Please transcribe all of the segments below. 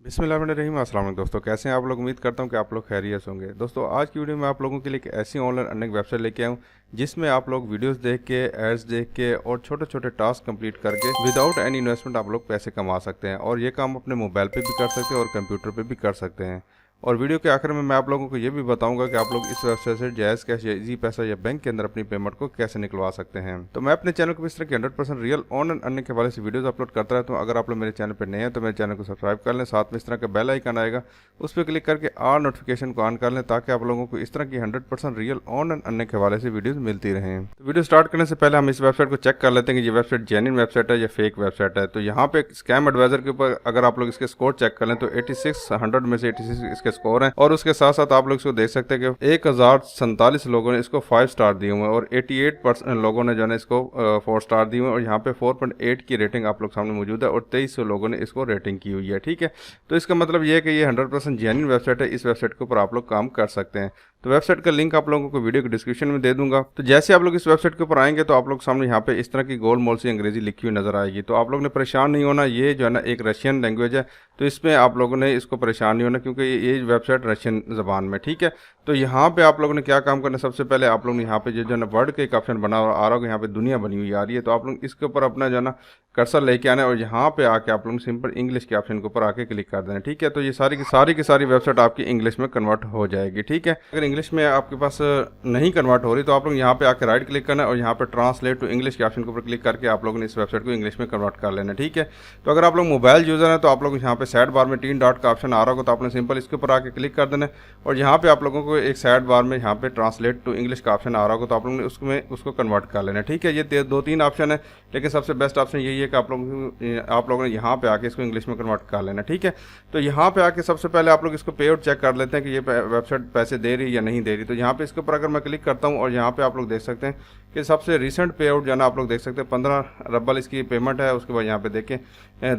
बिस्मिल्लाहिर्रहमानिर्रहीम। अस्सलाम वालेकुम दोस्तों, कैसे हैं आप लोग। उम्मीद करता हूं कि आप लोग खैरियत होंगे। दोस्तों आज की वीडियो में आप लोगों के लिए एक ऐसी ऑनलाइन अर्निंग वेबसाइट लेके आया हूं जिसमें आप लोग वीडियोस देख के, एड्स देख के और छोटे छोटे टास्क कंप्लीट करके विदाउट एनी इन्वेस्टमेंट आप लोग पैसे कमा सकते हैं। और ये काम अपने मोबाइल पे भी कर सकते हैं और कंप्यूटर पे भी कर सकते हैं। और वीडियो के आखिर में मैं आप लोगों को ये भी बताऊंगा कि आप लोग इस वेबसाइट से जायज़ कैश या इजी पैसा या बैंक के अंदर अपनी पेमेंट को कैसे निकलवा सकते हैं। तो मैं अपने चैनल को इस तरह की 100% रियल ऑनलाइन अर्निंग के हवाले से वीडियोस अपलोड करता रहता हूँ। अगर आप लोग मेरे चैनल पर नए हैं तो मेरे चैनल को सब्सक्राइब कर लें, साथ में इस तरह का बेल आइकन आएगा, उस पर क्लिक करके ऑल नोटिफिकेशन को ऑन कर लें ताकि आप लोगों को इस तरह की 100% रियल ऑनलाइन अर्निंग के हवाले से वीडियोस मिलती रहें। तो वीडियो स्टार्ट करने से पहले हम इस वेबसाइट को चेक कर लेते हैं कि ये वेबसाइट जेन्युइन वेबसाइट है या फेक वेबसाइट है। तो यहाँ पे स्कैम एडवाइजर के ऊपर अगर आप लोग इसके स्कोर चेक कर लें तो 8600 में से 86 इसके स्कोर हैं। और उसके साथ साथ आप लोग इसको देख सकते हैं कि 1047 लोगों ने इसको 5 स्टार दिए हुए हैं और 88% लोगों ने जो है इसको 4 स्टार दिए हुए हैं। और यहाँ पे 4.8 की रेटिंग आप लोग सामने मौजूद है और 2300 लोगों ने इसको रेटिंग की हुई है। ठीक है, तो इसका मतलब ये है कि ये 100% जेन्युइन वेबसाइट है। इस वेबसाइट के ऊपर आप लोग काम कर सकते हैं। तो वेबसाइट का लिंक आप लोगों को वीडियो के डिस्क्रिप्शन में दे दूंगा। तो जैसे आप लोग इस वेबसाइट के ऊपर आएंगे तो आप लोग सामने यहाँ पे इस तरह की गोल मोल सी अंग्रेजी लिखी हुई नजर आएगी। तो आप लोग ने परेशान नहीं होना, ये जो है ना एक रशियन लैंग्वेज है, तो इसमें आप लोगों ने इसको परेशान नहीं होना क्योंकि ये वेबसाइट रशियन ज़बान में। ठीक है, तो यहाँ पे आप लोगों ने क्या काम करना है, सबसे पहले आप लोग ने यहाँ पे जो है ना वर्ड का एक ऑप्शन बना आ रहा होगा, यहाँ पे दुनिया बनी हुई आ रही है। तो आप लोग इसके ऊपर अपना जो है ना कर्सर लेके आना है और यहाँ पे आके आप लोग सिंपल इंग्लिश के ऑप्शन के ऊपर आके क्लिक कर देना। ठीक है, तो ये सारी की सारी वेबसाइट आपकी इंग्लिश में कन्वर्ट हो जाएगी। ठीक है, अगर इंग्लिश में आपके पास नहीं कन्वर्ट हो रही तो आप लोग यहाँ पे आके राइट क्लिक करना है और यहाँ पे ट्रांसलेट टू इंग्लिश के ऑप्शन के ऊपर क्लिक करके आप लोगों ने इस वेबसाइट को इंग्लिश में कन्वर्ट कर लेना। ठीक है, तो अगर आप लोग मोबाइल यूजर हैं तो आप लोग यहाँ पे साइड बार में 3 डॉट का ऑप्शन आ रहा होगा, तो आपने सिंपल इसके ऊपर आके क्लिक कर देना है और यहाँ पे आप लोगों को एक साइड बार में यहाँ पे ट्रांसलेट टू इंग्लिश का ऑप्शन आ रहा होगा, तो आप लोगों ने उसको कन्वर्ट कर लेना है। ठीक है, ये 2-3 ऑप्शन है, लेकिन सबसे बेस्ट ऑप्शन यही है कि आप लोगों ने यहाँ पे आके इसको इंग्लिश में कन्वर्ट कर लेना। ठीक है, तो यहाँ पे आके सबसे पहले आप लोग इसको पे आउट चेक कर लेते हैं कि ये वेबसाइट पैसे दे रही है या नहीं दे रही। तो यहाँ पे इसके ऊपर अगर मैं क्लिक करता हूँ और यहाँ पे आप लोग देख सकते हैं कि सबसे रिसेंट पे आउट जो है ना आप लोग देख सकते हैं 15 रबल इसकी पेमेंट है। उसके बाद यहाँ पे देखें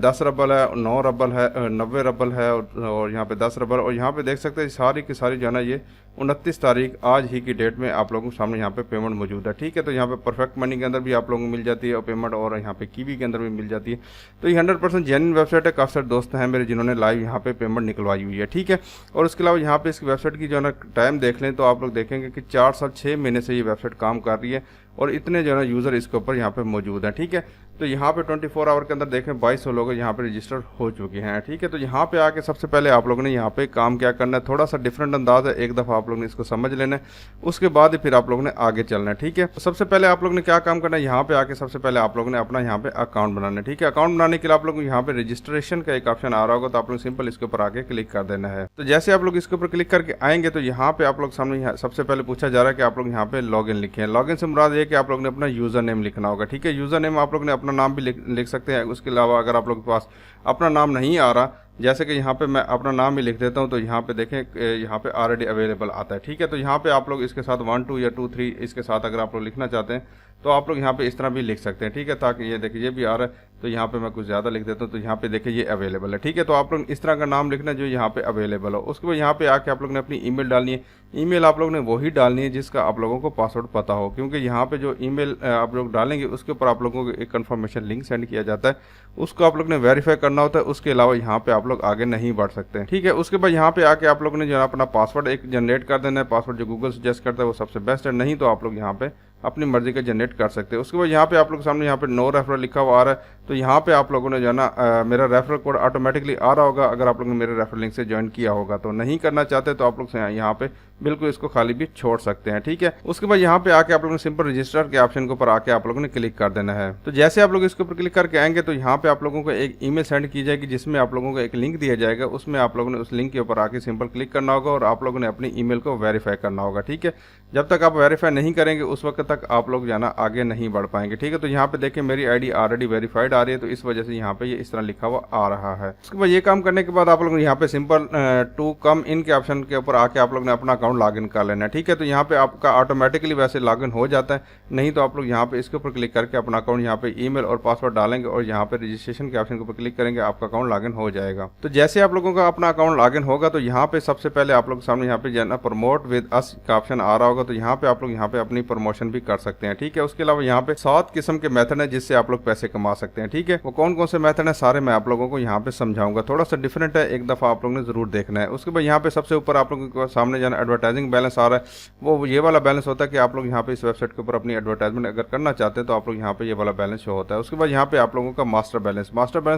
10 रबल है, 9 रबल है, 90 रबल है और यहाँ पे 10 रबल। और यहाँ पे देख सकते हैं सारी की सारी जो है ना ये 29 तारीख आज ही की डेट में आप लोगों के सामने यहाँ पे पेमेंट मौजूद है। ठीक है, तो यहाँ पे परफेक्ट मनी के अंदर भी आप लोगों को मिल जाती है और पेमेंट, और यहाँ पे कीवी के अंदर भी मिल जाती है। तो ये 100% जेन्युइन वेबसाइट है। काफ़ी सारे दोस्त हैं मेरे जिन्होंने लाइव यहाँ पे पेमेंट निकलवाई हुई है। ठीक है, और उसके अलावा यहाँ पे इस वेबसाइट की जो है ना टाइम देख लें तो आप लोग देखेंगे कि 4 साल 6 महीने से ये वेबसाइट काम कर रही है और इतने जो है ना यूज़र इसके ऊपर यहाँ पे मौजूद हैं। ठीक है, तो यहाँ पे 24 आवर के अंदर देखें 2200 लोग यहाँ पे रजिस्टर हो चुके हैं। ठीक है, तो यहाँ पे आके सबसे पहले आप लोगों ने यहाँ पे काम क्या करना है, थोड़ा सा डिफरेंट अंदाज है, एक दफ़ा आप लोगों ने इसको समझ लेना है, उसके बाद ही फिर आप लोगों ने आगे चलना है। ठीक है, तो सबसे पहले आप लोगों ने क्या काम करना है, यहाँ पे आके सबसे पहले आप लोगों ने अपना यहाँ पे अकाउंट बनाना है। ठीक है, अकाउंट बनाने के लिए आप लोग यहाँ पे रजिस्ट्रेशन का एक ऑप्शन आ रहा होगा, तो आप लोग सिंपल इसके ऊपर आके क्लिक कर देना है। तो जैसे आप लोग इसके ऊपर क्लिक करके आएंगे तो यहाँ पे आप लोग सामने सबसे पहले पूछा जा रहा है कि आप लोग यहाँ पे लॉग इन लिखें। लॉग इन से मुराद ये कि आप लोग ने अपना यूजर नेम लिखना होगा। ठीक है, यूजर नेम आप लोग ने अपना नाम भी लिख सकते हैं। उसके अलावा अगर आप लोग के पास अपना नाम नहीं आ रहा, जैसे कि यहाँ पे मैं अपना नाम ही लिख देता हूँ, तो यहाँ पे देखें यहाँ पे ऑलरेडी अवेलेबल आता है। ठीक है, तो यहाँ पे आप लोग इसके साथ 1 2 या 2 3 इसके साथ अगर आप लोग लिखना चाहते हैं तो आप लोग यहाँ पे इस तरह भी लिख सकते हैं। ठीक है, ताकि ये देखिए ये भी आ रहा है, तो यहाँ पे मैं कुछ ज़्यादा लिख देता हूँ, तो यहाँ पे देखिए ये अवेलेबल है। ठीक है, तो आप लोग इस तरह का नाम लिखना जो यहाँ पे अवेलेबल हो। उसके बाद यहाँ पे आके आप लोग ने अपनी ईमेल डालनी है। ईमेल आप लोग ने वही डालनी है जिसका आप लोगों को पासवर्ड पता हो, क्योंकि यहाँ पे जो ईमेल आप लोग डालेंगे उसके ऊपर आप लोगों को एक कंफर्मेशन लिंक सेंड किया जाता है, उसको आप लोग ने वेरीफाई करना होता है। उसके अलावा यहाँ पे आप लोग आगे नहीं बढ़ सकते हैं। ठीक है, उसके बाद यहाँ पे आके आप लोगों ने जो है अपना पासवर्ड एक जनरेट कर देना है। पासवर्ड जो गूगल सजेस्ट करता है वो सबसे बेस्ट है, नहीं तो आप लोग यहाँ पे अपनी मर्जी का जनरेट कर सकते हैं। उसके बाद यहाँ पे आप लोग सामने यहाँ पे नो रेफरल लिखा हुआ आ रहा है, तो यहाँ पे आप लोगों ने जो है ना मेरा रेफरल कोड ऑटोमेटिकली आ रहा होगा अगर आप लोगों ने मेरे रेफरल लिंक से ज्वाइन किया होगा। तो नहीं करना चाहते तो आप लोग यहाँ पे बिल्कुल इसको खाली भी छोड़ सकते हैं। ठीक है, उसके बाद यहाँ पे आके आप लोगों ने सिंपल रजिस्टर के ऑप्शन के ऊपर आके आप लोगों ने क्लिक कर देना है। तो जैसे आप लोग इसके ऊपर क्लिक करके आएंगे तो यहाँ पे आप लोगों को एक ईमेल सेंड की जाएगी जिसमें आप लोगों को एक लिंक दिया जाएगा। उसमें आप लोगों ने उस लिंक के ऊपर आके सिंपल क्लिक करना होगा और आप लोगों ने अपनी ईमेल को वेरीफाई करना होगा। ठीक है, जब तक आप वेरीफाई नहीं करेंगे उस वक्त तक आप लोग जाना आगे नहीं बढ़ पाएंगे। ठीक है, तो यहाँ पे देखिए मेरी आईडी ऑलरेडी वेरीफाइड आ रही है, तो इस वजह से यहाँ पे ये इस तरह लिखा हुआ आ रहा है। उसके बाद ये काम करने के बाद आप लोग यहाँ पे सिंपल टू कम इन के ऑप्शन के ऊपर आके आप लोग ने अपना अकाउंट लॉग इन कर लेना है। ठीक है, तो यहाँ पे आपका ऑटोमेटिकली वैसे लॉग इन हो जाता है, नहीं तो आप लोग यहाँ पे इसके ऊपर क्लिक करके अपना अकाउंट यहाँ पे ईमेल और पासवर्ड डालेंगे और यहाँ पे रजिस्ट्रेशन के ऑप्शन के ऊपर क्लिक करेंगे, आपका अकाउंट लॉग इन हो जाएगा। तो जैसे आप लोगों का अपना अकाउंट लॉग इन होगा तो यहाँ पे सबसे पहले आप लोग सामने यहाँ पे जाना प्रमोट विद अस का ऑप्शन आ रहा होगा, तो यहाँ पे आप लोग यहाँ पे अपनी प्रमोशन भी कर सकते हैं। ठीक है, उसके अलावा यहाँ पे 7 किस्म के मेथड है जिससे आप लोग पैसे कमा सकते हैं। हैं। ठीक है, वो कौन कौन से मेथड है सारे मैं आप लोगों को यहाँ पे समझाऊंगा। थोड़ा सा डिफरेंट है, एक दफ़ा आप लोगों ने जरूर देखना है। उसके बाद यहाँ पे सबसे ऊपर आप लोगों के सामने जाना एडवर्टाइजिंग बैलेंस आ रहा है, वो ये वाला बैलेंस होता है कि आप लोग यहाँ पे इस वेबसाइट के ऊपर अपनी एडवर्टाइजमेंट अगर करना चाहते हैं तो आप लोग यहाँ पे ये वाला बैलेंस शो होता है। उसके बाद यहाँ पे आप लोगों का मास्टर बैलेंस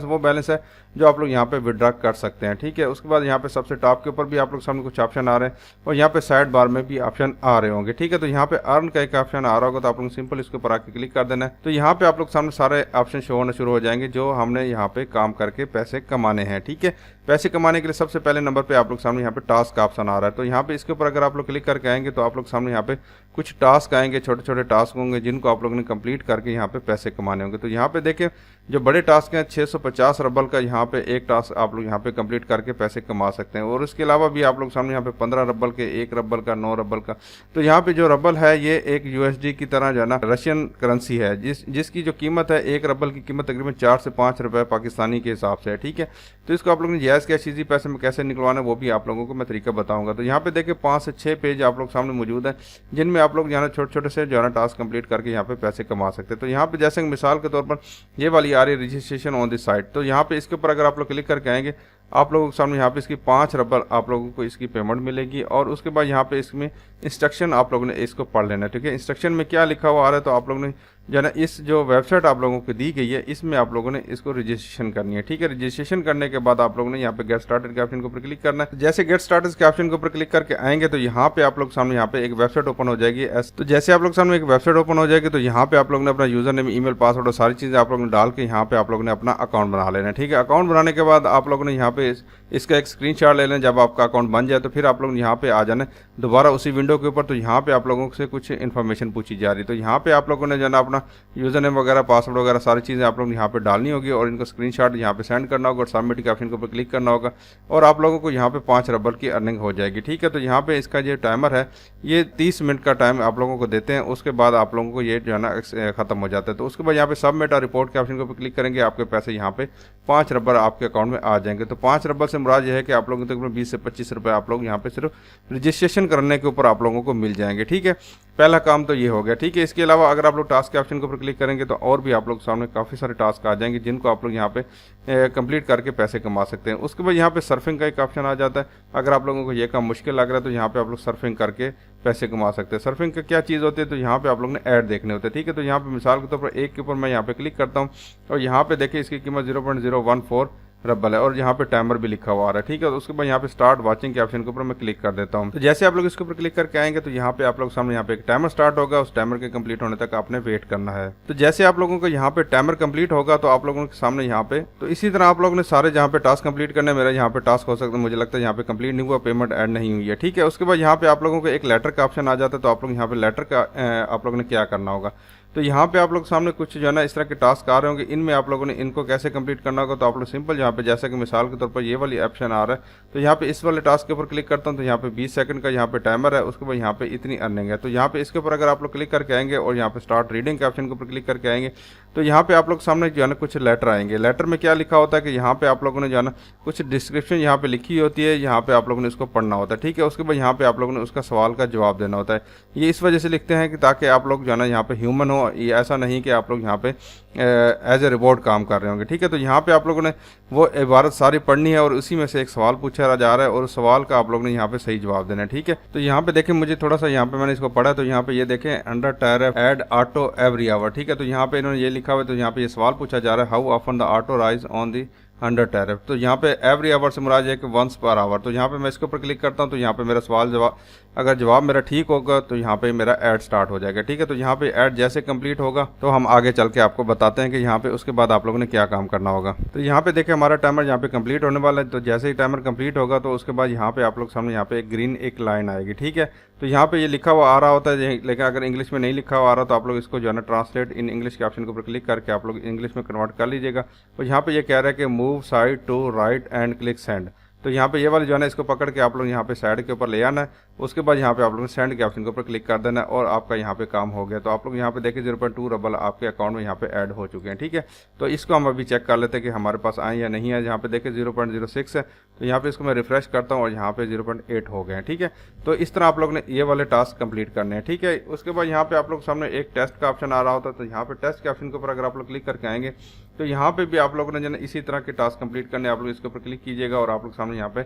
वो बैलेंस है जो आप लोग यहाँ पे विड्रॉ कर सकते हैं। ठीक है, उसके बाद यहाँ पे सबसे टॉप के ऊपर भी आप लोग सामने कुछ ऑप्शन आ रहे हैं और यहाँ पे साइड बार में भी ऑप्शन आ रहे होंगे। ठीक है, तो यहाँ पे अर्न का एक ऑप्शन आ रहा होगा तो आप लोग सिंपल इसके ऊपर आके क्लिक कर देना है। तो यहाँ पे आप लोग सामने सारे ऑप्शन शो होना शुरू हो जाएंगे जो हमने यहाँ पे काम करके पैसे कमाने हैं। ठीक है, पैसे कमाने के लिए सबसे पहले नंबर पे आप लोग सामने यहाँ पे टास्क का ऑप्शन आ रहा है। तो यहाँ पे इसके ऊपर अगर आप लोग क्लिक करके आएंगे तो आप लोग सामने यहाँ पे कुछ टास्क आएंगे, छोटे छोटे टास्क होंगे जिनको आप लोगों ने कंप्लीट करके यहाँ पे पैसे कमाने होंगे। तो यहाँ पे देखिए जो बड़े टास्क हैं 650 रबल का यहाँ पे एक टास्क आप लोग यहाँ पे कंप्लीट करके पैसे कमा सकते हैं। और इसके अलावा भी आप लोग सामने यहाँ पे 15 रबल के, 1 रबल का, 9 रबल का। तो यहाँ पे जो रबल है ये एक यूएसडी की तरह जो है ना रशियन करेंसी है जिसकी जो कीमत है 1 रबल की कीमत तकरीबन 4 से 5 रुपए पाकिस्तानी के हिसाब से है। ठीक है, तो इसको आप लोग ने जायज़ कैश इजी पैसे में कैसे निकलवाना है वो भी आप लोगों को मैं तरीका बताऊंगा। तो यहाँ पे देखिए 5 से 6 पेज आप लोग सामने मौजूद है जिनमें आप लोग यहाँ छोटे छोटे से जो है ना टास्क कंप्लीट करके यहाँ पे पैसे कमा सकते हैं। तो यहाँ पे जैसे मिसाल के तौर पर ये वाली आ रही है रजिस्ट्रेशन ऑन दिस साइट। तो यहाँ पे इसके ऊपर अगर आप लोग क्लिक करके आएंगे आप लोगों के सामने यहाँ पे इसकी 5 रबल आप लोगों को इसकी पेमेंट मिलेगी। और उसके बाद यहाँ पे इसमें इंस्ट्रक्शन आप लोगों ने इसको पढ़ लेना है। ठीक है, इंस्ट्रक्शन में क्या लिखा हुआ आ रहा है तो आप लोगों ने जो है ना इस जो वेबसाइट आप लोगों को दी गई है इसमें आप लोगों ने इसको रजिस्ट्रेशन करनी है। ठीक है, रजिस्ट्रेशन करने के बाद आप लोगों ने यहाँ पे गेट स्टार्टेड के ऑप्शन के ऊपर क्लिक करना है। जैसे गेट स्टार्टेड के ऑप्शन के ऊपर क्लिक करके आएंगे तो यहाँ पे आप लोग सामने यहाँ पे एक वेबसाइट ओपन हो जाएगी। तो जैसे आप लोग सामने एक वेबसाइट ओपन हो जाएगी तो यहाँ पे आप लोग ने अपना यूजर नेम, ईमेल, पासवर्ड और सारी चीज़ें आप लोग ने डाल के यहाँ पे आप लोग ने अपना अकाउंट बना लेना है। ठीक है, अकाउंट बनाने के बाद आप लोगों ने यहाँ पे इसका एक स्क्रीनशॉट ले लें। जब आपका अकाउंट बन जाए तो फिर आप लोग यहाँ पे आ जाना दोबारा उसी विंडो के ऊपर। तो यहाँ पे आप लोगों से कुछ इन्फॉर्मेशन पूछी जा रही है। तो यहाँ पे आप लोगों ने जो है अपना यूजर नेम वगैरह, पासवर्ड वगैरह सारी चीज़ें आप लोग यहाँ पे डालनी होगी और इनको स्क्रीनशॉट यहाँ पे सेंड करना होगा और सबमिट के ऑप्शन के ऊपर क्लिक करना होगा और आप लोगों को यहाँ पे 5 रबल की अर्निंग हो जाएगी। ठीक है, तो यहाँ पे इसका जो टाइमर है ये 30 मिनट का टाइम आप लोगों को देते हैं। उसके बाद आप लोगों को ये जो है ना खत्म हो जाता है। तो उसके बाद यहाँ पे सबमिट और रिपोर्ट के ऑप्शन के ऊपर क्लिक करेंगे, आपके पैसे यहाँ पे 5 रबल आपके अकाउंट में आ जाएंगे। तो 5 रबल से मुराद ये है कि आप लोगों को तकरीबन 20 से 25 रुपये आप लोग यहाँ पे सिर्फ रजिस्ट्रेशन करने के ऊपर आप लोगों को मिल जाएंगे। ठीक है, पहला काम तो ये हो गया। ठीक है, इसके अलावा अगर आप लोग टास्क के ऑप्शन के ऊपर क्लिक करेंगे तो और भी आप लोग सामने काफ़ी सारे टास्क आ जाएंगे जिनको आप लोग यहाँ पे कंप्लीट करके पैसे कमा सकते हैं। उसके बाद यहाँ पे सर्फिंग का एक ऑप्शन आ जाता है। अगर आप लोगों को ये काम मुश्किल लग रहा है तो यहाँ पे आप लोग सर्फिंग करके पैसे कमा सकते हैं। सर्फिंग का क्या चीज़ होती है तो यहाँ पे आप लोग ने ऐड देखने होते हैं। ठीक है, तो यहाँ पे मिसाल के तौर पर एक के ऊपर मैं यहाँ पे क्लिक करता हूँ और यहाँ पे देखिए इसकी कीमत 0.014 रबल है और यहाँ पे टाइमर भी लिखा हुआ आ रहा है। ठीक है, तो उसके बाद यहाँ पे स्टार्ट वाचिंग के ऑप्शन के ऊपर मैं क्लिक कर देता हूँ। तो जैसे आप लोग इसके ऊपर क्लिक करके आएंगे तो यहाँ पे आप लोग सामने यहाँ पे एक टाइमर स्टार्ट होगा, उस टाइमर के कंप्लीट होने तक आपने वेट करना है। तो जैसे आप लोगों को यहाँ पे टाइमर कंप्लीट होगा तो आप लोगों के सामने यहाँ पे तो इसी तरह आप लोगों ने सारे जहाँ पे टास्क कंप्लीट करने, मेरा यहाँ पे टास्क हो सकता है, मुझे लगता है यहाँ पे कंप्लीट नहीं हुआ, पेमेंट ऐड नहीं हुई है। ठीक है, उसके बाद यहाँ पे आप लोगों को एक लेटर का ऑप्शन आ जाता है। तो आप लोग यहाँ पे लेटर का आप लोगों ने क्या करना होगा तो यहाँ पे आप लोग सामने कुछ जो है ना इस तरह के टास्क आ रहे होंगे, इनमें आप लोगों ने इनको कैसे कंप्लीट करना होगा। तो आप लोग सिंपल यहाँ पे जैसे कि मिसाल के तौर पर ये वाली ऑप्शन आ रहा है तो यहाँ पे इस वाले टास्क के ऊपर क्लिक करता हूँ तो यहाँ पे 20 सेकंड का यहाँ पे टाइमर है। उसके बाद यहाँ पे इतनी अर्निंग है। तो यहाँ पे इसके ऊपर अगर आप लोग क्लिक करके आएंगे और यहाँ पे स्टार्ट रीडिंग के ऑप्शन के ऊपर क्लिक करके आएंगे तो यहाँ पे आप लोग सामने जो है ना कुछ लेटर आएंगे। लेटर में क्या लिखा होता है कि यहाँ पे आप लोगों ने जो है ना कुछ डिस्क्रिप्शन यहाँ पे लिखी होती है, यहाँ पे आप लोगों ने इसको पढ़ना होता है। ठीक है, उसके बाद यहाँ पे आप लोगों ने उसका सवाल का जवाब देना होता है। ये इस वजह से लिखते हैं कि ताकि आप लोग जो है ना यहाँ पे ह्यूमन हो, ये ऐसा नहीं कि आप लोग यहाँ पे एज ए रिवॉर्ड काम कर रहे होंगे। ठीक है, तो यहाँ पे आप लोगों ने वो इबारत सारी पढ़नी है और उसी में से एक सवाल पूछा जा रहा है और उस सवाल का आप लोग ने यहाँ पे सही जवाब देना है। ठीक है, तो यहाँ पे देखें मुझे थोड़ा सा यहाँ पे मैंने इसको पढ़ा तो यहाँ पे ये देखें under tariff add auto every hour. ठीक है, तो यहाँ पे इन्होंने ये लिखा हुआ है। तो यहाँ पे ये सवाल पूछा जा रहा है how often the auto rise on the under tariff. तो यहाँ पे एवरी आवर से मुराद है कि वंस पर आवर। तो यहाँ पे मैं इसके ऊपर क्लिक करता हूँ तो यहाँ पे मेरा सवाल जवाब अगर जवाब मेरा ठीक होगा तो यहाँ पे मेरा ऐड स्टार्ट हो जाएगा। ठीक है, तो यहाँ पे ऐड जैसे कंप्लीट होगा तो हम आगे चल के आपको बताते हैं कि यहाँ पे उसके बाद आप लोगों ने क्या काम करना होगा। तो यहाँ पे देखिए हमारा टाइमर यहाँ पे कंप्लीट होने वाला है। तो जैसे ही टाइमर कंप्लीट होगा तो उसके बाद यहाँ पे आप लोग सामने यहाँ पे एक ग्रीन एक लाइन आएगी। ठीक है, तो यहाँ पे ये लिखा हुआ आ रहा होता है, लेकिन अगर इंग्लिश में नहीं लिखा हुआ आ रहा तो आप लोग इसको जो है ना ट्रांसलेट इन इंग्लिश के ऑप्शन के ऊपर क्लिक करके आप लोग इंग्लिश में कन्वर्ट कर लीजिएगा। तो यहाँ पे ये कह रहा है कि move side to right and click send. तो यहाँ पे ये वाली जो है ना इसको पकड़ के आप लोग यहाँ पे साइड के ऊपर ले आना है। उसके बाद यहाँ पे आप लोगों ने सेंड के ऑप्शन के ऊपर क्लिक कर देना है और आपका यहाँ पे काम हो गया। तो आप लोग यहाँ पे देखिए 0.2 रबल आपके अकाउंट में यहाँ पे ऐड हो चुके हैं, ठीक है। तो इसको हम अभी चेक कर लेते हैं कि हमारे पास आए या नहीं है। यहाँ पे देखिए 0.06 है, तो यहाँ पे इसको मैं रिफ्रेश करता हूँ और यहाँ पे 0.8 हो गए हैं, ठीक है। तो इस तरह आप लोग ने ये वाले टास्क कंप्लीट करने हैं, ठीक है। उसके बाद यहाँ पे आप लोग सामने एक टेस्ट का ऑप्शन आ रहा होता है, तो यहाँ पे टेस्ट के ऑप्शन के ऊपर अगर आप लोग क्लिक करके आएंगे तो यहाँ पे भी आप लोगों ने जो है इसी तरह के टास्क कंप्लीट करने, आप लोग इसके ऊपर क्लिक कीजिएगा और आप लोग सामने यहाँ पे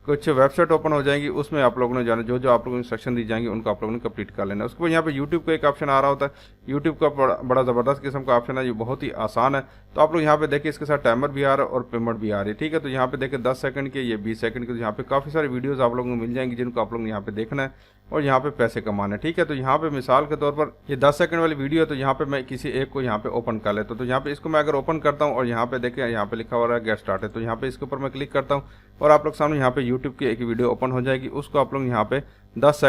कुछ वेबसाइट ओपन हो जाएंगी। उसमें आप लोगों ने जाना जो आप लोगों को इंस्ट्रक्शन दी जाएंगी उनको आप लोगों ने कंप्लीट कर लेना है। उसके बाद यहाँ पे यूट्यूब का एक ऑप्शन आ रहा होता है। यूट्यूब का बड़ा ज़बरदस्त किस्म का ऑप्शन है, ये बहुत ही आसान है। तो आप लोग यहाँ पे देखिए इसके साथ टाइमर भी आ रहा है और पेमेंट भी आ रही है, ठीक है। तो यहाँ पे देखिए 10 सेकंड के, ये 20 सेकंड के, तो यहाँ पे काफ़ी सारी वीडियोज़ आप लोगों को मिल जाएंगी जिनको आप लोग ने यहाँ पे देखना है और यहाँ पे पैसे कमाना है, ठीक है। तो यहाँ पे मिसाल के तौर पर ये 10 सेकंड वाली वीडियो है, तो यहाँ पे मैं किसी एक को यहाँ पे ओपन कर लेता हूँ। तो यहाँ पे इसको मैं अगर ओपन करता हूँ और यहाँ पे देखिए यहाँ पे लिखा हुआ है गेट स्टार्टेड, तो यहाँ पे इसके ऊपर मैं क्लिक करता हूँ और आप लोग सामने यहाँ पे यूट्यूब की एक वीडियो ओपन हो जाएगी। उसको आप लोग यहाँ पे 10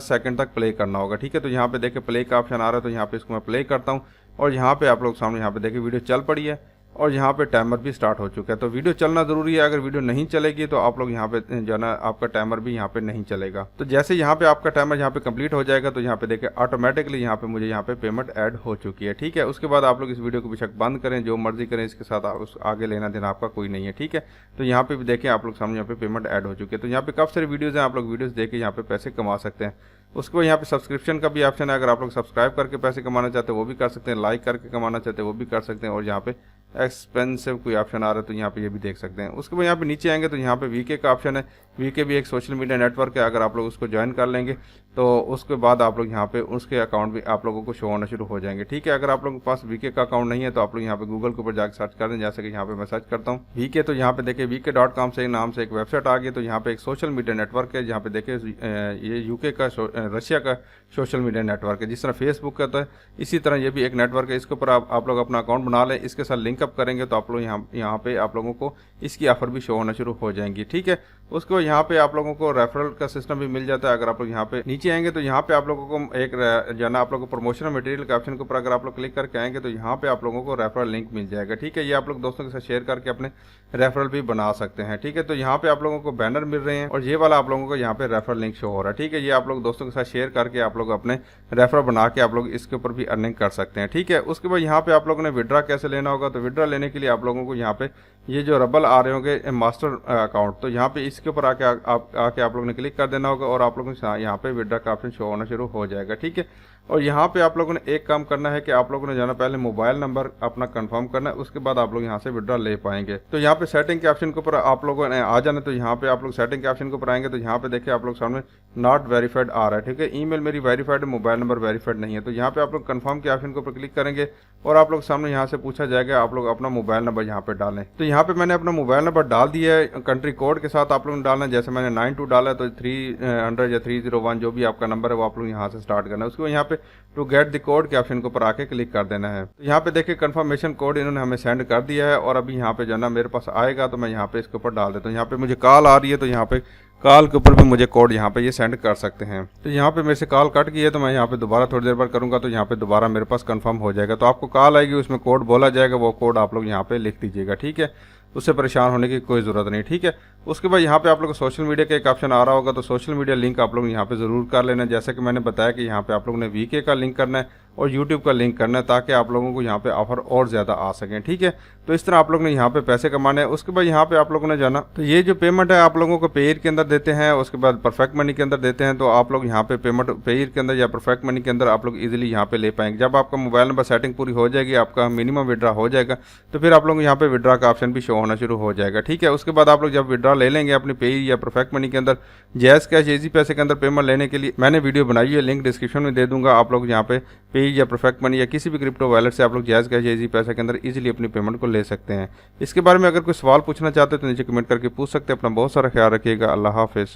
सेकंड तक प्ले करना होगा, ठीक है। तो यहाँ पे देखिए प्ले का ऑप्शन आ रहा है, तो यहाँ पे इसको मैं प्ले करता हूँ और यहाँ पे आप लोग सामने यहाँ पे देखिए वीडियो चल पड़ी है और यहाँ पे टाइमर भी स्टार्ट हो चुका है। तो वीडियो चलना ज़रूरी है, अगर वीडियो नहीं चलेगी तो आप लोग यहाँ पे जो है ना आपका टाइमर भी यहाँ पे नहीं चलेगा। तो जैसे यहाँ पे आपका टाइमर यहाँ पे कंप्लीट हो जाएगा तो यहाँ पे देखिए ऑटोमेटिकली यहाँ पे मुझे यहाँ पे पेमेंट ऐड हो चुकी है, ठीक है। उसके बाद आप लोग इस वीडियो को बेशक बंद करें, जो मर्जी करें, इसके साथ उस आगे लेना देना आपका कोई नहीं है, ठीक है। तो यहाँ पे भी देखें आप लोग सामने यहाँ पे पेमेंट ऐड हो चुकी है। तो यहाँ पे काफ़ी सारी वीडियोज़ हैं, आप लोग वीडियोज़ देख के यहाँ पे पैसे कमा सकते हैं। उसके बाद यहाँ पे सब्सक्रिप्शन का भी ऑप्शन है, अगर आप लोग सब्सक्राइब करके पैसे कमाना चाहते हैं वो भी कर सकते हैं, लाइक करके कमाना चाहते हैं वो भी कर सकते हैं और यहाँ पे एक्सपेंसिव कोई ऑप्शन आ रहा है तो यहाँ पे ये भी देख सकते हैं। उसके बाद यहाँ पे नीचे आएंगे तो यहाँ पे वीके का ऑप्शन है। वीके भी एक सोशल मीडिया नेटवर्क है, अगर आप लोग उसको ज्वाइन कर लेंगे तो उसके बाद आप लोग यहाँ पे उसके अकाउंट भी आप लोगों को शो होना शुरू हो जाएंगे, ठीक है। अगर आप लोगों के पास वीके का अकाउंट नहीं है तो आप लोग यहाँ पे गूगल के ऊपर जाकर सर्च कर दें, जैसे कि यहाँ पे मैं सर्च करता हूँ वीके, तो यहाँ पे देखिए वीके.com से नाम से एक वेबसाइट आ गई। तो यहाँ पे एक सोशल मीडिया नेटवर्क है, जहाँ पे देखिए ये यूके का रशिया का सोशल मीडिया नेटवर्क है। जिस तरह फेसबुक का है इसी तरह ये भी एक नेटवर्क है। इसके ऊपर आप लोग अपना अकाउंट बना लें, इसके साथ लिंकअप करेंगे तो आप लोग यहाँ पे आप लोगों को इसकी ऑफर भी शो होना शुरू हो जाएंगी, ठीक है। उसके बाद यहाँ पे आप लोगों को रेफरल का सिस्टम भी मिल जाता है। अगर आप लोग यहाँ पे नीचे आएंगे तो यहाँ पे आप लोगों को एक जो है ना आप लोगों को प्रमोशनल मटेरियल के ऑप्शन के ऊपर अगर आप लोग क्लिक करके आएंगे तो यहाँ पे आप लोगों को रेफरल लिंक मिल जाएगा, ठीक है। ये आप लोग दोस्तों के साथ शेयर करके अपने रेफरल भी बना सकते हैं, ठीक है। तो यहाँ पे आप लोगों को बैनर मिल रहे हैं और ये वाला आप लोगों को यहाँ पे रेफरल लिंक शो हो रहा है, ठीक है। ये आप लोग दोस्तों के साथ शेयर करके आप लोग अपने रेफरल बना के आप लोग इसके ऊपर भी अर्निंग कर सकते हैं, ठीक है। उसके बाद यहाँ पे आप लोगों ने विड्रा कैसे लेना होगा, तो विड्रा लेने के लिए आप लोगों को यहाँ पे ये जो रबल आ रहे होंगे मास्टर अकाउंट, तो यहाँ पे इसके ऊपर आके आप लोगों ने क्लिक कर देना होगा और आप लोगों को यहाँ पे विड्रा का ऑप्शन शो होना शुरू हो जाएगा, ठीक है। और यहाँ पे आप लोगों ने एक काम करना है कि आप लोगों ने जाना पहले मोबाइल नंबर अपना कंफर्म करना है, उसके बाद आप लोग यहाँ से विड्रा ले पाएंगे। तो यहाँ पे सेटिंग के ऑप्शन के ऊपर आप लोगों ने आ जाना, तो यहाँ पे आप लोग सेटिंग के ऑप्शन के ऊपर आएंगे तो यहाँ पे देखिए आप लोग सामने नॉट वेरीफाइड आ रहा है, ठीक है। ईमेल मेरी वेरीफाइड है, मोबाइल नंबर वेरीफाइड नहीं है। तो यहाँ पे आप लोग कंफर्म के ऑप्शन के ऊपर क्लिक करेंगे और आप लोग सामने यहाँ से पूछा जाएगा आप लोग अपना मोबाइल नंबर यहाँ पे डालें। तो यहाँ पे मैंने अपना मोबाइल नंबर डाल दिया है, कंट्री कोड के साथ आप लोगों ने डालना है। जैसे मैंने 92 डाला है तो 300 या 301 जो भी आपका नंबर है वो आप लोग यहाँ से स्टार्ट करना है। उसके बाद यहाँ पे टू गेट द कोड के ऑप्शन के ऊपर आके क्लिक कर देना है। तो यहाँ पे देखिए कंफर्मेशन कोड इन्होंने हमें सेंड कर दिया है और अभी यहाँ पे जो है ना मेरे पास आएगा तो मैं यहाँ पे इसके ऊपर डाल देता हूँ। यहाँ पे मुझे कॉल आ रही है तो यहाँ पे कॉल के ऊपर भी मुझे कोड यहाँ पे ये सेंड कर सकते हैं। तो यहाँ पे मेरे से कॉल कट गई है तो मैं यहाँ पे दोबारा थोड़ी देर बाद करूँगा तो यहाँ पे दोबारा मेरे पास कंफर्म हो जाएगा। तो आपको कॉल आएगी, उसमें कोड बोला जाएगा, वो कोड आप लोग यहाँ पे लिख दीजिएगा, ठीक है। उससे परेशान होने की कोई ज़रूरत नहीं, ठीक है। उसके बाद यहाँ पे आप लोग को सोशल मीडिया का एक ऑप्शन आ रहा होगा, तो सोशल मीडिया लिंक आप लोग यहाँ पे ज़रूर कर लेना। जैसे कि मैंने बताया कि यहाँ पे आप लोगों ने वीके का लिंक करना है और यूट्यूब का लिंक करना है ताकि आप लोगों को यहाँ पे ऑफर और ज़्यादा आ सकें, ठीक है। तो इस तरह आप लोग ने यहाँ पे पैसे कमाने हैं। उसके बाद यहाँ पे आप लोगों ने जाना, तो ये जो पेमेंट है आप लोगों को पेयर के अंदर देते हैं, उसके बाद परफेक्ट मनी के अंदर देते हैं। तो आप लोग यहाँ पे पेमेंट पेयर के अंदर या परफेक्ट मनी के अंदर आप लोग इजीली यहाँ पे ले पाएंगे। जब आपका मोबाइल नंबर सेटिंग पूरी हो जाएगी, आपका मिनिमम विड्रा हो जाएगा, तो फिर आप लोग यहाँ पे विड्रा का ऑप्शन भी शो होना शुरू हो जाएगा, ठीक है। उसके बाद आप लोग जब विड्रा ले लेंगे अपनी पेयर या परफेक्ट मनी के अंदर, जैज़ कैश इजी पैसे के अंदर पेमेंट लेने के लिए मैंने वीडियो बनाई है, लिंक डिस्क्रिप्शन में दे दूंगा। आप लोग यहाँ पे पेयर या परफेक्ट मनी या किसी भी क्रिप्टो वॉलेट से आप लोग जैज़ कैश इजी पैसे के अंदर इजीली अपनी पेमेंट को ले सकते हैं। इसके बारे में अगर कोई सवाल पूछना चाहते हो तो नीचे कमेंट करके पूछ सकते हैं। अपना बहुत सारा ख्याल रखिएगा। अल्लाह हाफिज़।